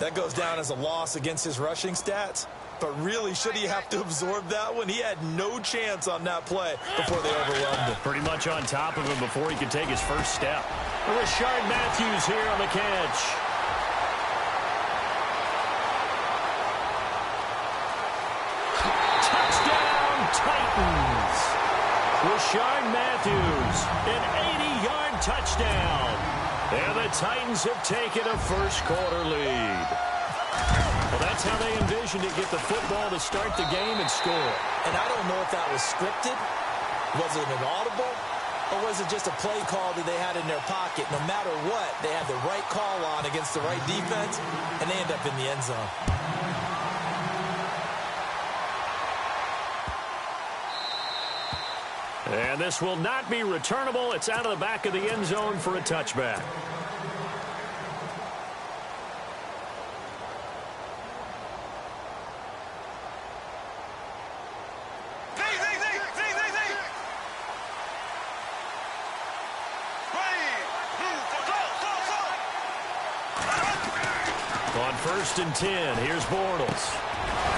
That goes down as a loss against his rushing stats. But really, should he have to absorb that one? He had no chance on that play before they overwhelmed him. Pretty much on top of him before he could take his first step. Rashard Matthews here on the catch. Touchdown, Titans. Rashard Matthews, an 80-yard touchdown. And the Titans have taken a first-quarter lead. Well, that's how they envisioned it, get the football to start the game and score. And I don't know if that was scripted. Was it an audible? Or was it just a play call that they had in their pocket? No matter what, they had the right call on against the right defense, and they end up in the end zone. And this will not be returnable. It's out of the back of the end zone for a touchback. On 1st and 10, here's Bortles.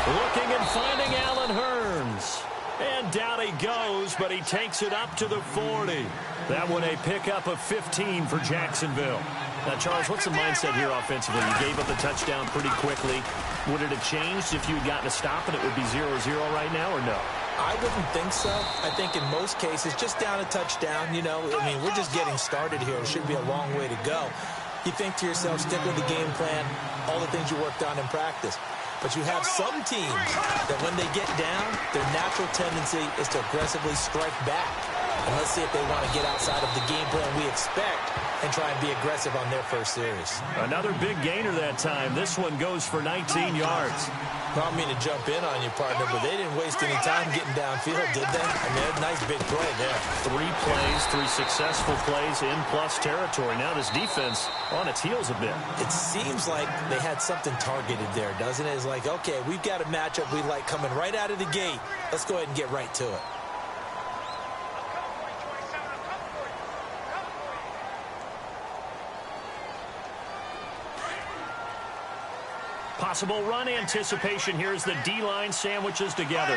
Looking and finding Allen Hurns. And down he goes, but he takes it up to the 40. That one a pickup of 15 for Jacksonville. Now, Charles, what's the mindset here offensively? You gave up the touchdown pretty quickly. Would it have changed if you had gotten a stop and it would be 0-0 right now, or no? I wouldn't think so. I think in most cases, just down a touchdown, you know, I mean, we're just getting started here. It should be a long way to go. You think to yourself, stick with the game plan, all the things you worked on in practice. But you have some teams that when they get down, their natural tendency is to aggressively strike back. And let's see if they want to get outside of the game plan we expect and try and be aggressive on their first series. Another big gainer that time. This one goes for 19 yards. I don't mean to jump in on you, partner, but they didn't waste any time getting downfield, did they? I mean, a nice big play there. 3 plays, 3 successful plays in plus territory. Now this defense on its heels a bit. It seems like they had something targeted there, doesn't it? It's like, okay, we've got a matchup we like coming right out of the gate. Let's go ahead and get right to it. Possible run anticipation here as the D-line sandwiches together.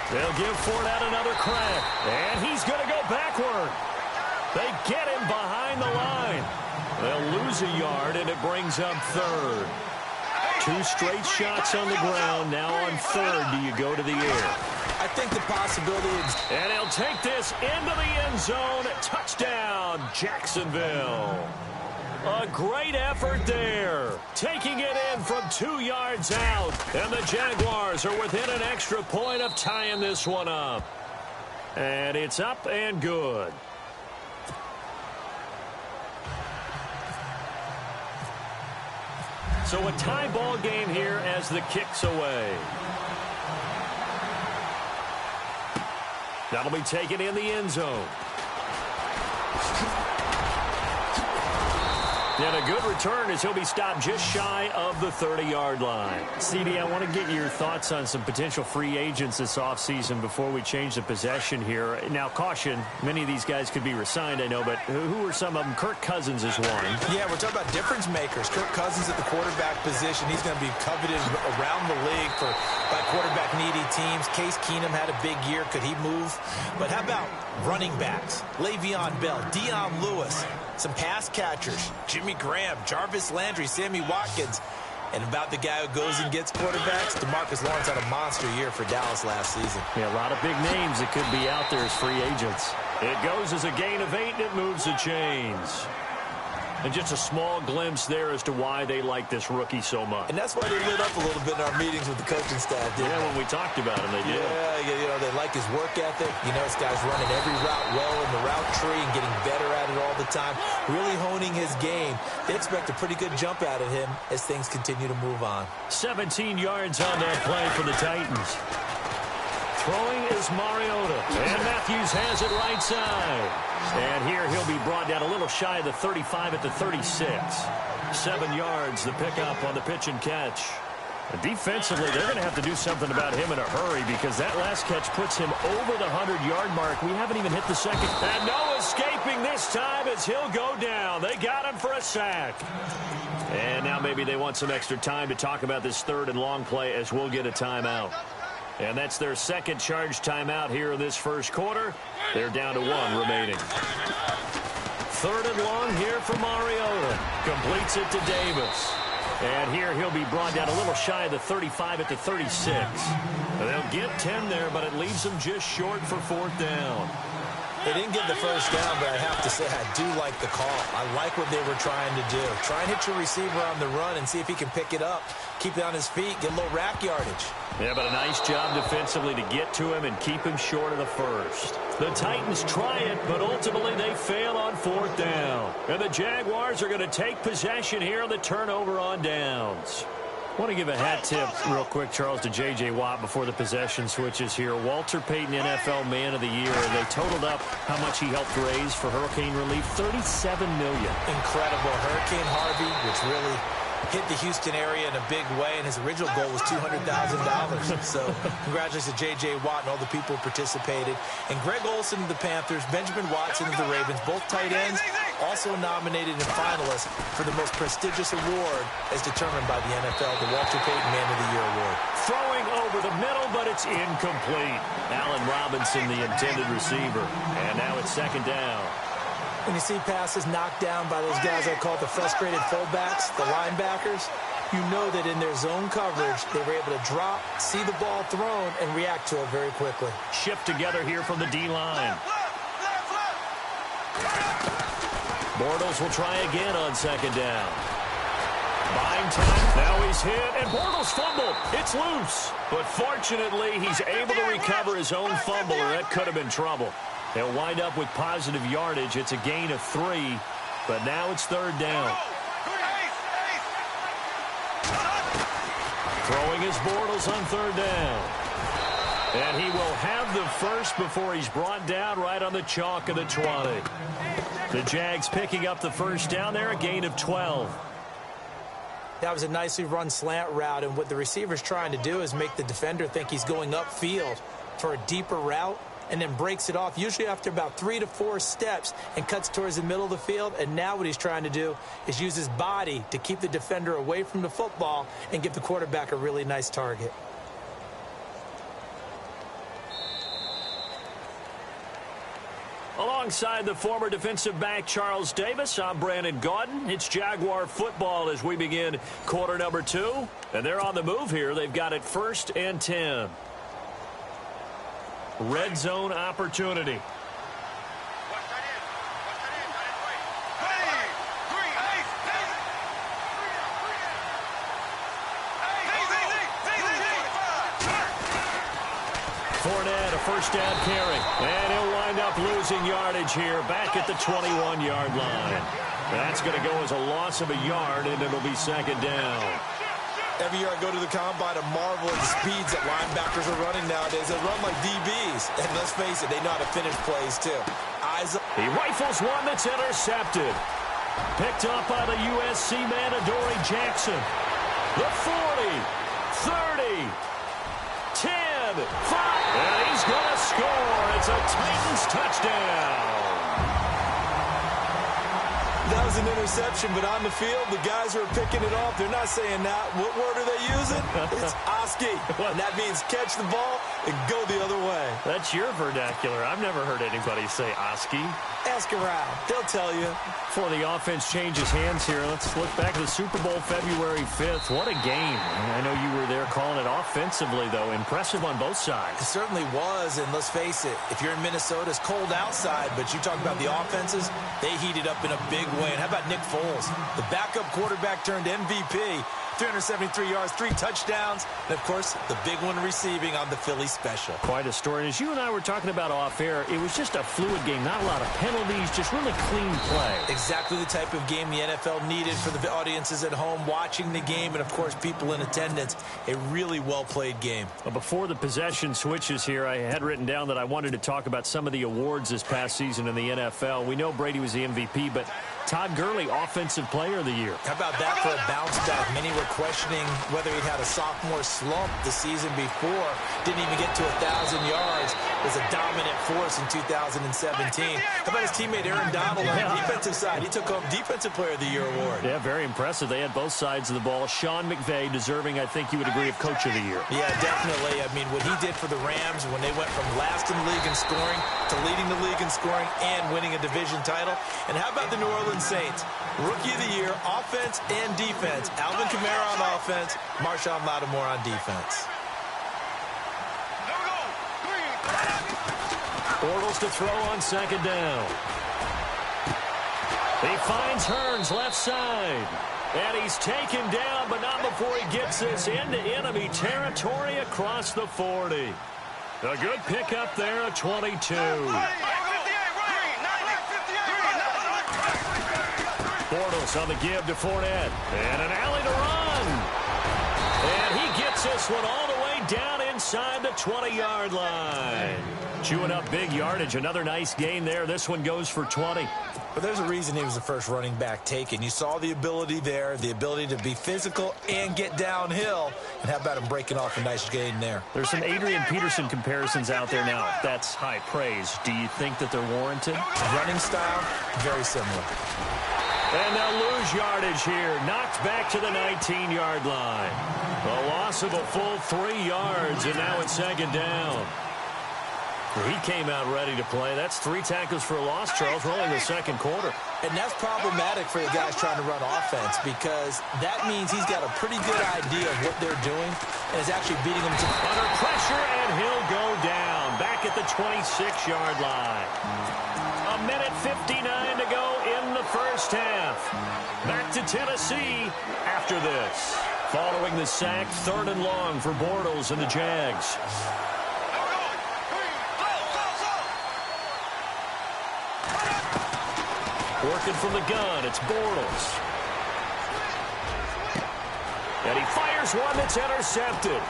They'll give Ford out another crack. And he's going to go backward. They get him behind the line. They'll lose a yard, and it brings up 3rd. 2 straight shots on the ground. Now on 3rd, do you go to the air? I think the possibility is... And he'll take this into the end zone. Touchdown, Jacksonville. A great effort there. Taking it in from 2 yards out. And the Jaguars are within an extra point of tying this one up. And it's up and good. So a tie ball game here as the kick's away. That'll be taken in the end zone. And a good return as he'll be stopped just shy of the 30-yard line. CD, I want to get your thoughts on some potential free agents this offseason before we change the possession here. Now, caution, many of these guys could be re-signed, I know, but who are some of them? Kirk Cousins is one. Yeah, we're talking about difference makers. Kirk Cousins at the quarterback position. He's going to be coveted around the league by quarterback-needy teams. Case Keenum had a big year. Could he move? But how about running backs? Le'Veon Bell, Dion Lewis. Some pass catchers, Jimmy Graham, Jarvis Landry, Sammy Watkins. And about the guy who goes and gets quarterbacks, DeMarcus Lawrence had a monster year for Dallas last season. Yeah, a lot of big names that could be out there as free agents. It goes as a gain of 8, and it moves the chains. And just a small glimpse there as to why they like this rookie so much. And that's why they lit up a little bit in our meetings with the coaching staff, didn't they? When we talked about him, they did. Yeah, you know, they like his work ethic. You know, this guy's running every route well in the route tree and getting better at it all the time, really honing his game. They expect a pretty good jump out of him as things continue to move on. 17 yards on that play for the Titans. Throwing is Mariota. And Matthews has it right side. And here he'll be brought down a little shy of the 35 at the 36. 7 yards, the pickup on the pitch and catch. And defensively, they're going to have to do something about him in a hurry because that last catch puts him over the 100-yard mark. We haven't even hit the second. And no escape escaping this time as he'll go down. They got him for a sack. And now maybe they want some extra time to talk about this third and long play as we'll get a timeout. And that's their second charge timeout here in this first quarter. They're down to 1 remaining. Third and long here for Mariota. Completes it to Davis. And here he'll be brought down a little shy of the 35 at the 36. They'll get 10 there, but it leaves them just short for 4th down. They didn't get the first down, but I have to say I do like the call. I like what they were trying to do. Try and hit your receiver on the run and see if he can pick it up. Keep it on his feet, get a little rack yardage. Yeah, but a nice job defensively to get to him and keep him short of the first. The Titans try it, but ultimately they fail on 4th down. And the Jaguars are going to take possession here on the turnover on downs. I want to give a hat tip real quick, Charles, to J.J. Watt before the possession switches here. Walter Payton, NFL Man of the Year. They totaled up how much he helped raise for hurricane relief, $37 million. Incredible. Hurricane Harvey, which really hit the Houston area in a big way, and his original goal was $200,000. So congratulations to J.J. Watt and all the people who participated. And Greg Olsen of the Panthers, Benjamin Watson of the Ravens, both tight ends, also nominated and finalists for the most prestigious award as determined by the NFL, the Walter Payton Man of the Year Award. Throwing over the middle, but it's incomplete. Allen Robinson, the intended receiver. And now it's 2nd down. When you see passes knocked down by those guys I call the frustrated fullbacks, the linebackers, you know that in their zone coverage, they were able to drop, see the ball thrown, and react to it very quickly. Shift together here from the D-line. Bortles will try again on 2nd down. Buying time. Now he's hit, and Bortles fumbled. It's loose. But fortunately, he's able to recover his own fumble, or that could have been trouble. They'll wind up with positive yardage. It's a gain of 3, but now it's 3rd down. Throwing his Bortles on 3rd down. And he will have the first before he's brought down right on the chalk of the 20. The Jags picking up the first down there, a gain of 12. That was a nicely run slant route, and what the receiver's trying to do is make the defender think he's going upfield for a deeper route, and then breaks it off, usually after about 3 to 4 steps, and cuts towards the middle of the field. And now what he's trying to do is use his body to keep the defender away from the football and give the quarterback a really nice target. Alongside the former defensive back Charles Davis, I'm Brandon Gaudin. It's Jaguar football as we begin quarter number 2. And they're on the move here. They've got it 1st and 10. Red zone opportunity. Fournette, a first down carry. And he'll wind up losing yardage here back at the 21-yard line. That's going to go as a loss of a yard, and it'll be 2nd down. Every year I go to the combine and marvel at the speeds that linebackers are running nowadays. They run like DBs. And let's face it, they know how to finish plays too. Eyes up. He rifles one that's intercepted. Picked up by the USC man, Adoree Jackson. The 40, 30, 10, 5. And he's going to score. It's a Titans touchdown. That was an interception, but on the field, the guys who are picking it off, they're not saying that. What word are they using? It's Oski. And that means catch the ball and go the other way. That's your vernacular. I've never heard anybody say Oski. Ask around. They'll tell you. Before the offense changes hands here, let's look back at the Super Bowl February 5th. What a game. I know you were there calling it offensively, though. Impressive on both sides. It certainly was, and let's face it, if you're in Minnesota, it's cold outside, but you talk about the offenses, they heated up in a big way. And how about Nick Foles? The backup quarterback turned MVP. 373 yards, 3 touchdowns, and, of course, the big one receiving on the Philly special. Quite a story. And as you and I were talking about off air, it was just a fluid game, not a lot of penalties, just really clean play. Exactly the type of game the NFL needed for the audiences at home watching the game and, of course, people in attendance. A really well-played game. Well, before the possession switches here, I had written down that I wanted to talk about some of the awards this past season in the NFL. We know Brady was the MVP, but Todd Gurley, Offensive Player of the Year. How about that for a bounce back? Many were questioning whether he'd had a sophomore slump the season before. Didn't even get to 1,000 yards. was a dominant force in 2017. How about his teammate Aaron Donald on the defensive side? He took home Defensive Player of the Year award. Yeah, very impressive. They had both sides of the ball. Sean McVay deserving, I think you would agree, of Coach of the Year. Yeah, definitely. I mean, what he did for the Rams when they went from last in the league in scoring to leading the league in scoring and winning a division title. And how about the New Orleans Saints? Rookie of the Year, offense and defense. Alvin Kamara on offense, Marshawn Lattimore on defense. Bortles to throw on second down. He finds Hearns left side. And he's taken down, but not before he gets this into enemy territory across the 40. A good pickup there at 22. Bortles on the give to Fournette. And an alley to run. And he gets this one all the way down inside the 20-yard line. Chewing up big yardage. Another nice gain there. This one goes for 20. But there's a reason he was the first running back taken. You saw the ability there, the ability to be physical and get downhill. And how about him breaking off a nice gain there? There's some Adrian Peterson comparisons out there now. That's high praise. Do you think that they're warranted? Running style, very similar. And they'll lose yardage here. Knocked back to the 19-yard line. A loss of a full 3 yards, and now it's second down. He came out ready to play. That's 3 tackles for a loss, Charles. We're only in the second quarter. And that's problematic for the guys trying to run offense because that means he's got a pretty good idea of what they're doing and is actually beating them to under pressure, and he'll go down back at the 26-yard line. A minute 59 to go in the first half. Back to Tennessee after this. Following the sack, 3rd and long for Bortles and the Jags. Working from the gun, it's Bortles. And he fires one that's intercepted.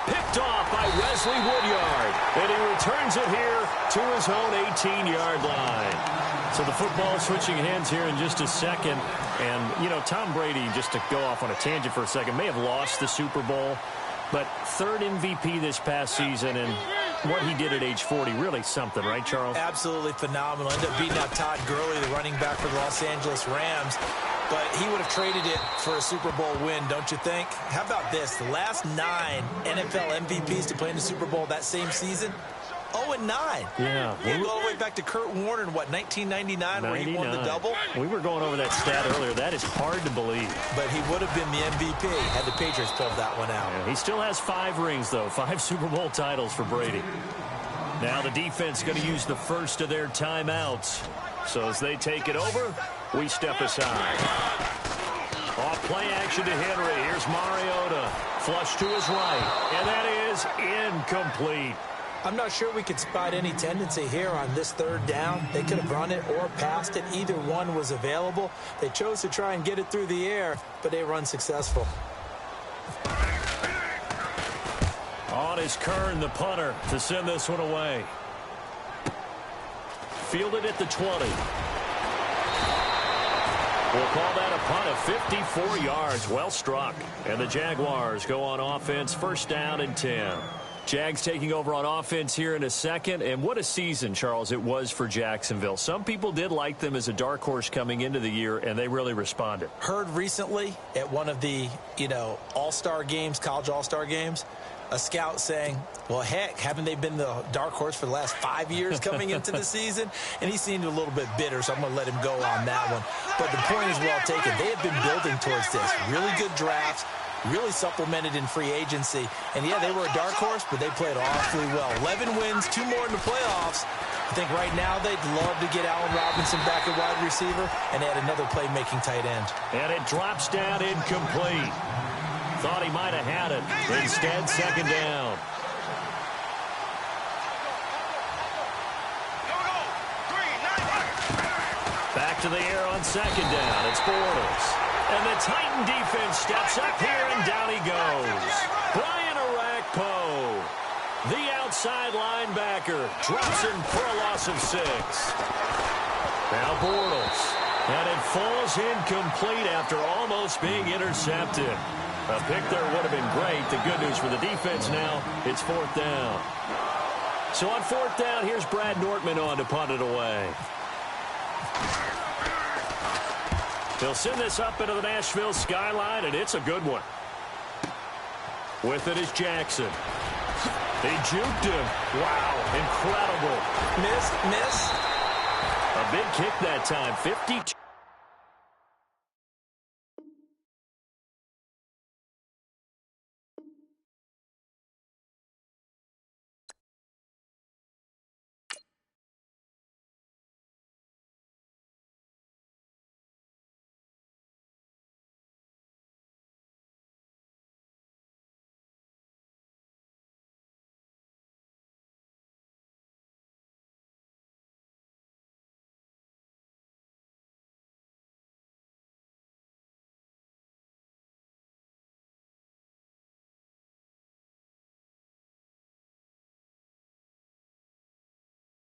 Picked off by Wesley Woodyard. And he returns it here to his own 18-yard line. So the football switching hands here in just a second. And, you know, Tom Brady, just to go off on a tangent for a second, may have lost the Super Bowl. But 3rd MVP this past season, and what he did at age 40, really something, right, Charles? Absolutely phenomenal. Ended up beating out Todd Gurley, the running back for the Los Angeles Rams. But he would have traded it for a Super Bowl win, don't you think? How about this? The last 9 NFL MVPs to play in the Super Bowl that same season, 0-9. Yeah. He go all the way back to Kurt Warner in, what, 1999, where he won the double? We were going over that stat earlier. That is hard to believe. But he would have been the MVP had the Patriots pulled that one out. Yeah, he still has 5 rings, though. 5 Super Bowl titles for Brady. Now the defense going to use the first of their timeouts. So as they take it over, we step aside. Off play action to Henry. Here's Mariota. Flush to his right. And that is incomplete. I'm not sure we could spot any tendency here on this 3rd down. They could have run it or passed it. Either one was available. They chose to try and get it through the air, but they were unsuccessful. On is Kern, the punter, to send this one away. Fielded at the 20. We'll call that a punt of 54 yards. Well struck. And the Jaguars go on offense, 1st down and 10. Jags taking over on offense here in a second. And what a season, Charles, it was for Jacksonville. Some people did like them as a dark horse coming into the year, and they really responded. Heard recently at one of the, all-star games, college all-star games, a scout saying, well, heck, haven't they been the dark horse for the last 5 years coming into the season? And he seemed a little bit bitter, so I'm going to let him go on that one. But the point is well taken. They have been building towards this. Really good drafts. Really supplemented in free agency. And, yeah, they were a dark horse, but they played awfully well. 11 wins, 2 more in the playoffs. I think right now they'd love to get Allen Robinson back at wide receiver and add another playmaking tight end. And it drops down incomplete. Thought he might have had it. Instead, second down. Back to the air on second down. It's Bortles. And the Titan defense steps up here, and down he goes. Brian Orakpo, the outside linebacker, drops him for a loss of 6. Now Bortles. And it falls incomplete after almost being intercepted. A pick there would have been great. The good news for the defense now, it's 4th down. So on fourth down, here's Brad Nortman on to punt it away. He'll send this up into the Nashville skyline, and it's a good one. With it is Jackson. He juked him. Wow, incredible. Miss. A big kick that time, 52.